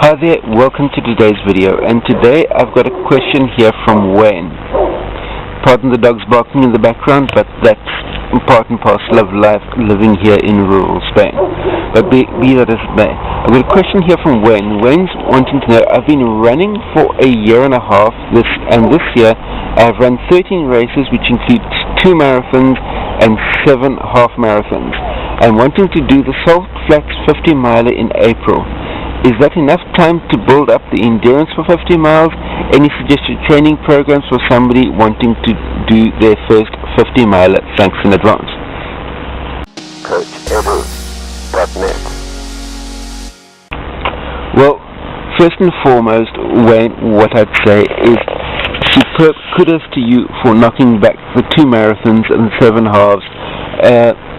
Hi there, welcome to today's video, and today I've got a question here from Wayne. Pardon the dogs barking in the background, but that's part and parcel of life living here in rural Spain. But be that as it may, I've got a question here from Wayne. Wayne's wanting to know, I've been running for a year and a half, this year I've run 13 races, which includes 2 marathons and 7 half marathons. I'm wanting to do the Salt Flats 50 miler in April. Is that enough time to build up the endurance for 50 miles? Any suggested training programs for somebody wanting to do their first 50 miler? Thanks in advance. CoachEdu.net. Well, first and foremost, Wayne, what I'd say is superb kudos to you for knocking back the 2 marathons and 7 halves.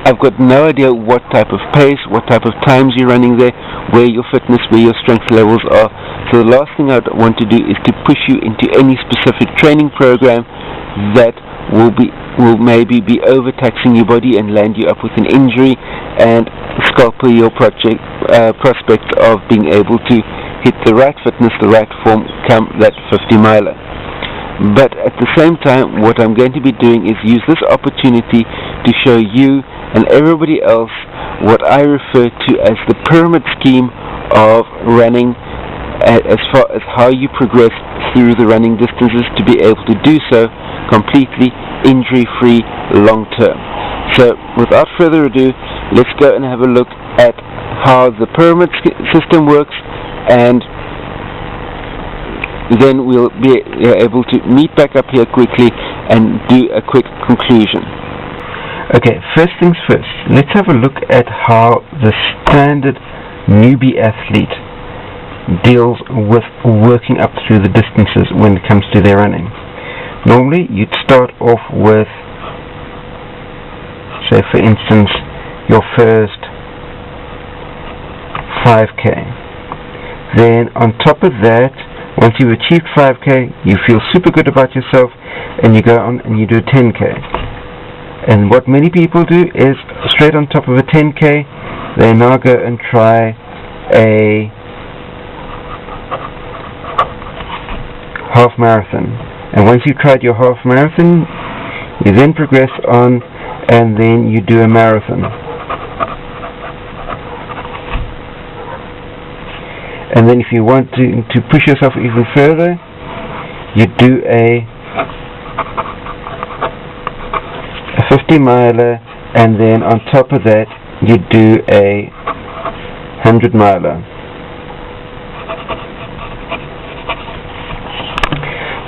I've got no idea what type of pace, what type of times you're running there, where your fitness, where your strength levels are. So the last thing I'd want to do is to push you into any specific training program that will maybe be overtaxing your body and land you up with an injury and scalper your prospect of being able to hit the right fitness, the right form come that 50 miler. But at the same time, what I'm going to be doing is use this opportunity to show you and everybody else what I refer to as the pyramid scheme of running, as far as how you progress through the running distances to be able to do so completely injury-free long term. So without further ado, let's go and have a look at how the pyramid system works, and then we'll be able to meet back up here quickly and do a quick conclusion. Okay, first things first, let's have a look at how the standard newbie athlete deals with working up through the distances when it comes to their running. Normally, you'd start off with, say for instance, your first 5k. Then on top of that, once you've achieved 5k, you feel super good about yourself and you go on and you do a 10k. And what many people do is, straight on top of a 10k, they now go and try a half marathon. And once you've tried your half marathon, you then progress on and then you do a marathon. And then if you want to push yourself even further, you do a 50 miler, and then on top of that you do a 100 miler.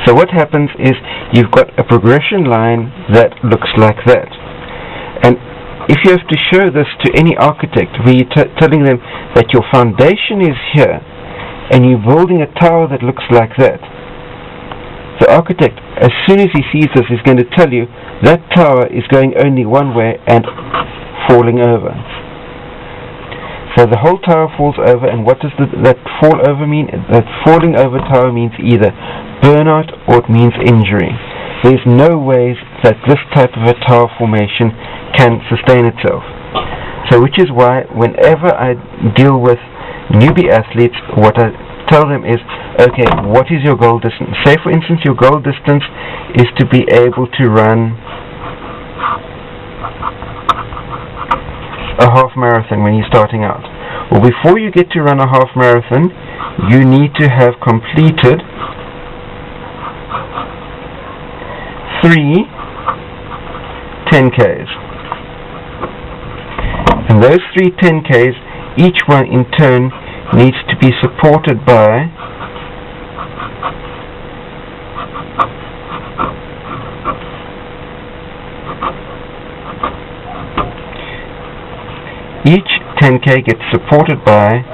So what happens is you've got a progression line that looks like that. And if you have to show this to any architect, where you're telling them that your foundation is here and you're building a tower that looks like that, the architect, as soon as he sees this, is going to tell you that tower is going only one way and falling over. So the whole tower falls over, and what does that fall over mean? That falling over tower means either burnout or it means injury. There's no ways that this type of a tower formation can sustain itself. So which is why whenever I deal with newbie athletes, what I tell them is, okay, what is your goal distance? Say for instance your goal distance is to be able to run a half marathon when you're starting out. Well, before you get to run a half marathon, you need to have completed 3 10Ks. And those 3 10Ks, each one in turn needs to be supported by each 10k gets supported by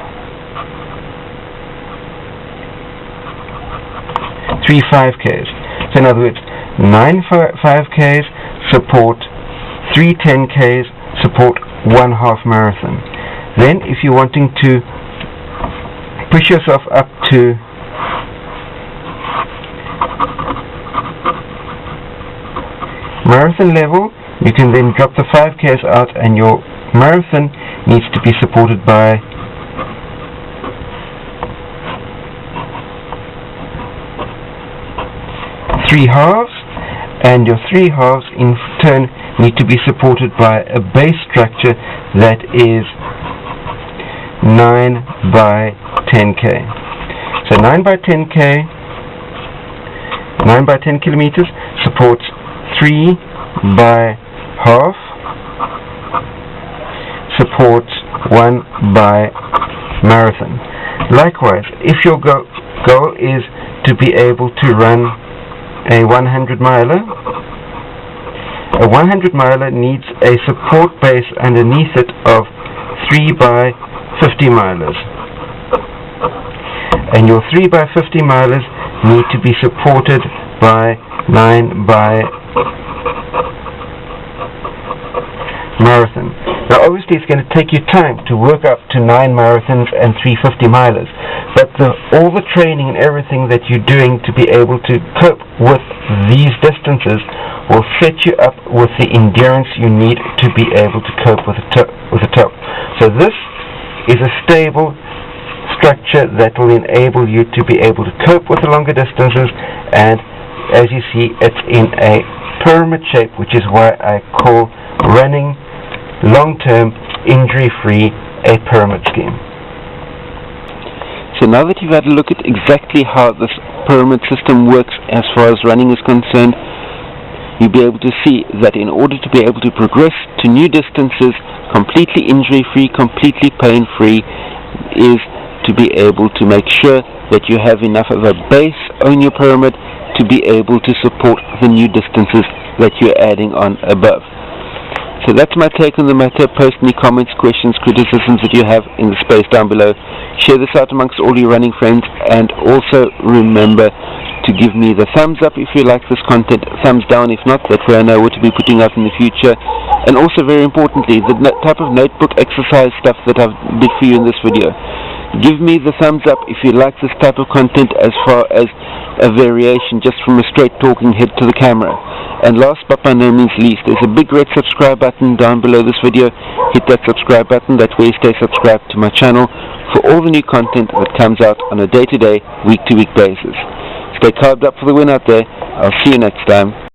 3 5ks. So in other words, 9 5ks support 3 10ks support 1 half marathon. Then if you're wanting to push yourself up to marathon level, you can then drop the 5Ks out, and your marathon needs to be supported by 3 halves, and your 3 halves in turn need to be supported by a base structure that is 9 by 10k. So 9 by 10k, 9 by 10 kilometers supports 3 by half, supports 1 by marathon. Likewise, if your goal is to be able to run a 100 miler, a 100 miler needs a support base underneath it of 3 by 50 milers. And your 3 by 50 milers need to be supported by 9 by marathon. Now obviously it's going to take you time to work up to 9 marathons and 350 milers, but all the training and everything that you're doing to be able to cope with these distances will set you up with the endurance you need to be able to cope with the top. So this is a stable structure that will enable you to be able to cope with the longer distances, and as you see, it's in a pyramid shape, which is why I call running long-term, injury-free a pyramid scheme. So now that you've had a look at exactly how this pyramid system works as far as running is concerned, you'll be able to see that in order to be able to progress to new distances completely injury-free, completely pain-free, is to be able to make sure that you have enough of a base on your pyramid to be able to support the new distances that you're adding on above. So that's my take on the matter. Post any comments, questions, criticisms that you have in the space down below. Share this out amongst all your running friends, and also remember to give me the thumbs up if you like this content, thumbs down if not, that way I know what to be putting out in the future. And also very importantly, the type of notebook exercise stuff that I've did for you in this video. Give me the thumbs up if you like this type of content as far as a variation just from a straight talking head to the camera. And last but by no means least, there's a big red subscribe button down below this video. Hit that subscribe button, that way you stay subscribed to my channel for all the new content that comes out on a day-to-day, week-to-week basis. Stay carved up for the win out there. I'll see you next time.